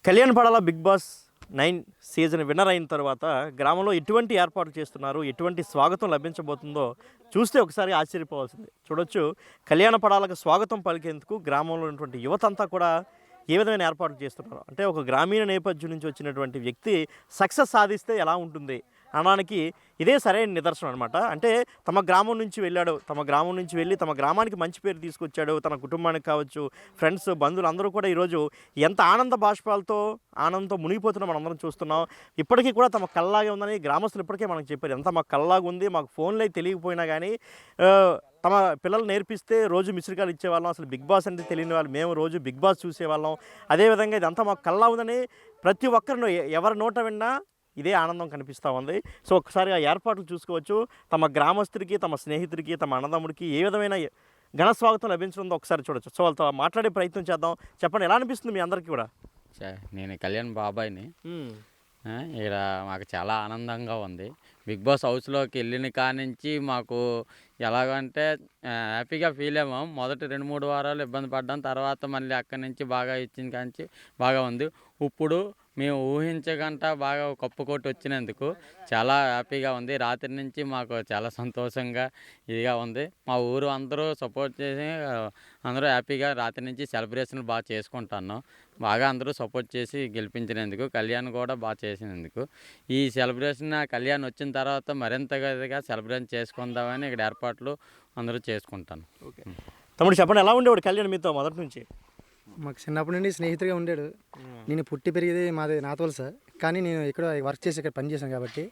కళ్యాణ్‌పడాల big boss 9 season winner అయిన తర్వాత గ్రామంలో ఎటువంటి ఏర్పాట్లు చేస్తున్నారు? ఎటువంటి స్వాగతం లభించబోతుందో చూస్తే ఒకసారి ఆశ్చర్యపోవాల్సిందే. చూడొచ్చు కళ్యాణపడాలకు స్వాగతం పలికేందుకు గ్రామంలో ఉన్నటువంటి యువతంతా కూడా ఏ విధమైన ఏర్పాట్లు చేస్తున్నారు. అంటే ఒక గ్రామీణ నేపథ్యం నుంచి వచ్చినటువంటి వ్యక్తి సక్సెస్ సాధిస్తే ఎలా ఉంటుంది అనడానికి ఇదే సరైన నిదర్శనం అనమాట. అంటే తమ గ్రామం నుంచి వెళ్ళాడు. తమ గ్రామం నుంచి వెళ్ళి తమ గ్రామానికి మంచి పేరు తీసుకొచ్చాడు. తన కుటుంబానికి కావచ్చు, ఫ్రెండ్స్, బంధువులు అందరూ కూడా ఈరోజు ఎంత ఆనంద బాష్పాలతో ఆనందంతో మునిగిపోతున్నా మనందరం చూస్తున్నాం. ఇప్పటికీ కూడా తమ కల్లాగే ఉందని గ్రామస్తులు ఇప్పటికే మనకు చెప్పారు. ఎంత మాకు కల్లాగా ఉంది, మాకు ఫోన్లో తెలియకపోయినా కానీ తమ పిల్లలు నేర్పిస్తే రోజు మిస్డ్ కాల్ ఇచ్చేవాళ్ళం. అసలు బిగ్ బాస్ అంటే తెలియని వాళ్ళు మేము రోజు బిగ్ బాస్ చూసేవాళ్ళం. అదేవిధంగా ఇదంతా మాకు కల్లా ఉందని ప్రతి ఒక్కరిని ఎవరి నోట విన్నా ఇదే ఆనందం కనిపిస్తూ ఉంది. సో ఒకసారి ఆ ఏర్పాట్లు చూసుకోవచ్చు. తమ గ్రామస్తుడికి, తమ స్నేహితుడికి, తమ అన్నదమ్ముడికి ఏ విధమైన ఘన స్వాగతం లభించడంతో ఒకసారి చూడొచ్చు. సో వాళ్ళతో మాట్లాడే ప్రయత్నం చేద్దాం. చెప్పండి, ఎలా అనిపిస్తుంది మీ అందరికీ కూడా? నేను కళ్యాణ్ బాబాయ్ని. ఇక్కడ మాకు చాలా ఆనందంగా ఉంది. బిగ్ బాస్ హౌస్లోకి వెళ్ళిన కానించి మాకు ఎలాగంటే హ్యాపీగా ఫీల్ అయ్యాము. మొదటి 2-3 వారాలు ఇబ్బంది పడ్డాం. తర్వాత మళ్ళీ అక్కడి నుంచి బాగా ఇచ్చిన కాంచి బాగా ఉంది. ఇప్పుడు మేము ఊహించకుండా బాగా కప్పు కొట్టి వచ్చినందుకు చాలా హ్యాపీగా ఉంది. రాత్రి నుంచి మాకు చాలా సంతోషంగా ఇదిగా ఉంది. మా ఊరు అందరూ సపోర్ట్ చేసి అందరూ హ్యాపీగా రాత్రి నుంచి సెలబ్రేషన్లు బాగా చేసుకుంటున్నాం. బాగా అందరూ సపోర్ట్ చేసి గెలిపించినందుకు, కళ్యాణ్ కూడా బాగా చేసినందుకు ఈ సెలబ్రేషన్ కళ్యాణ్ వచ్చిన తర్వాత మరింతగా సెలబ్రేషన్ చేసుకుందామని ఇక్కడ ఏర్పాట్లు అందరూ చేసుకుంటాను. ఓకే తమ్ముడు, చెప్పండి, ఎలా ఉండేవాడు కళ్యాణ్ మీతో మొదటి నుంచి? మాకు చిన్నప్పటి నుండి స్నేహితుడిగా ఉండేడు. నేను పుట్టి పెరిగేది మాది నాతోలు సార్. కానీ నేను ఇక్కడ వర్క్ చేసి ఇక్కడ పని చేశాను కాబట్టి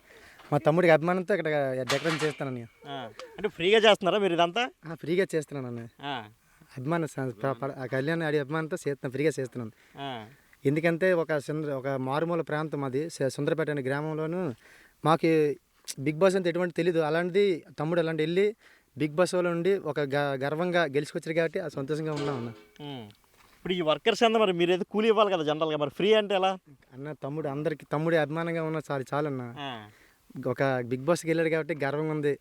మా తమ్ముడికి అభిమానంతో ఇక్కడ డెకరేషన్ చేస్తాను నేను. అంటే ఫ్రీగా చేస్తున్నారా మీరు ఇదంతా? ఫ్రీగా చేస్తున్నాను అన్న. అభిమానం కళ్యాణ్ ఆడి అభిమానంతో చేస్తున్నాను, ఫ్రీగా చేస్తున్నాను. ఎందుకంటే ఒక మారుమూల ప్రాంతం అది సుందరపేట అనే గ్రామంలోనూ మాకు బిగ్ బాస్ అంటే ఎటువంటి తెలీదు. అలాంటిది తమ్ముడు అలాంటి వెళ్ళి బిగ్ బాస్ లో ఉండి ఒక గర్వంగా గెలుచుకొచ్చారు కాబట్టి ఆ సంతోషంగా ఉన్నాం అన్న. ఇప్పుడు ఈ వర్కర్స్ అంతా మరి మీరు ఏదో కూలి ఇవ్వాలి కదా జనరల్గా, మరి ఫ్రీ అంటే ఎలా అన్న? తమ్ముడు అందరికి తమ్ముడి అభిమానంగా ఉన్న చాలన్న. ఒక బిగ్ బాస్కి వెళ్ళాడు కాబట్టి గర్వంగా ఉంది,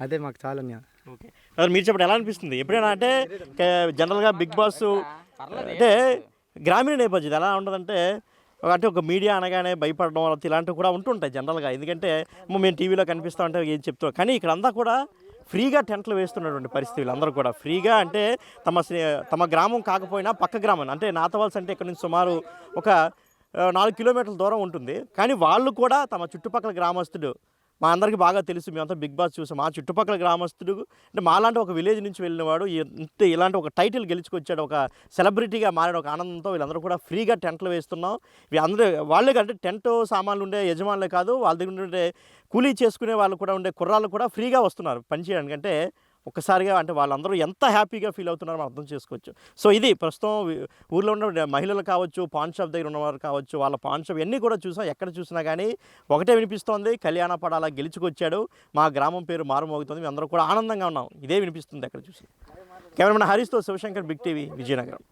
అదే మాకు చాలన్న. ఓకే మీరు చెప్పండి, ఎలా అనిపిస్తుంది? ఎప్పుడైనా అంటే జనరల్గా బిగ్ బాస్ అంటే గ్రామీణ నేపథ్యం ఎలా ఉండదంటే అంటే ఒక మీడియా అనగానే భయపడడం అలా ఇలాంటివి కూడా ఉంటుంటాయి జనరల్గా. ఎందుకంటే మేము టీవీలో కనిపిస్తూ ఉంటే ఏం చెప్తాం, కానీ ఇక్కడ అంతా కూడా ఫ్రీగా టెంట్లు వేస్తున్నటువంటి పరిస్థితులు అందరూ కూడా ఫ్రీగా. అంటే తమ గ్రామం కాకపోయినా పక్క గ్రామం అంటే నాతవలస అంటే ఇక్కడ నుంచి సుమారు ఒక 4 కిలోమీటర్ల దూరం ఉంటుంది. కానీ వాళ్ళు కూడా తమ చుట్టుపక్కల గ్రామస్తుడు, మా అందరికీ బాగా తెలుసు, మేమంతా బిగ్ బాస్ చూసాం, మా చుట్టుపక్కల గ్రామస్తుడు అంటే మాలాంటి ఒక విలేజ్ నుంచి వెళ్ళినవాడు ఇలాంటి ఒక టైటిల్ గెలుచుకొచ్చాడు, ఒక సెలబ్రిటీగా మారాడు, ఒక ఆనందంతో వీళ్ళందరూ కూడా ఫ్రీగా టెంట్లు వేస్తున్నాం. అందరూ వాళ్ళే అంటే టెంట్ సామాన్లు ఉండే యజమానులే కాదు, వాళ్ళ దగ్గర ఉండే కూలీ చేసుకునే వాళ్ళు కూడా ఉండే కుర్రాళ్ళు కూడా ఫ్రీగా వస్తున్నారు పనిచేయడానికి. అంటే ఒక్కసారిగా అంటే వాళ్ళందరూ ఎంత హ్యాపీగా ఫీల్ అవుతున్నారో మనం అర్థం చేసుకోవచ్చు. సో ఇది ప్రస్తుతం ఊర్లో ఉన్న మహిళలు కావచ్చు, పాన్ షాప్ దగ్గర ఉన్నవారు కావచ్చు, వాళ్ళ పాన్ షాప్ ఇవన్నీ కూడా చూసాం. ఎక్కడ చూసినా కానీ ఒకటే వినిపిస్తోంది, కళ్యాణపడాల గెలుచుకొచ్చాడు, మా గ్రామం పేరు మారుమోగుతుంది, మేము అందరూ కూడా ఆనందంగా ఉన్నాం, ఇదే వినిపిస్తుంది ఎక్కడ చూసి. కెమెరామెన్ హరీష్తో శివశంకర్, బిగ్ టీవీ, విజయనగరం.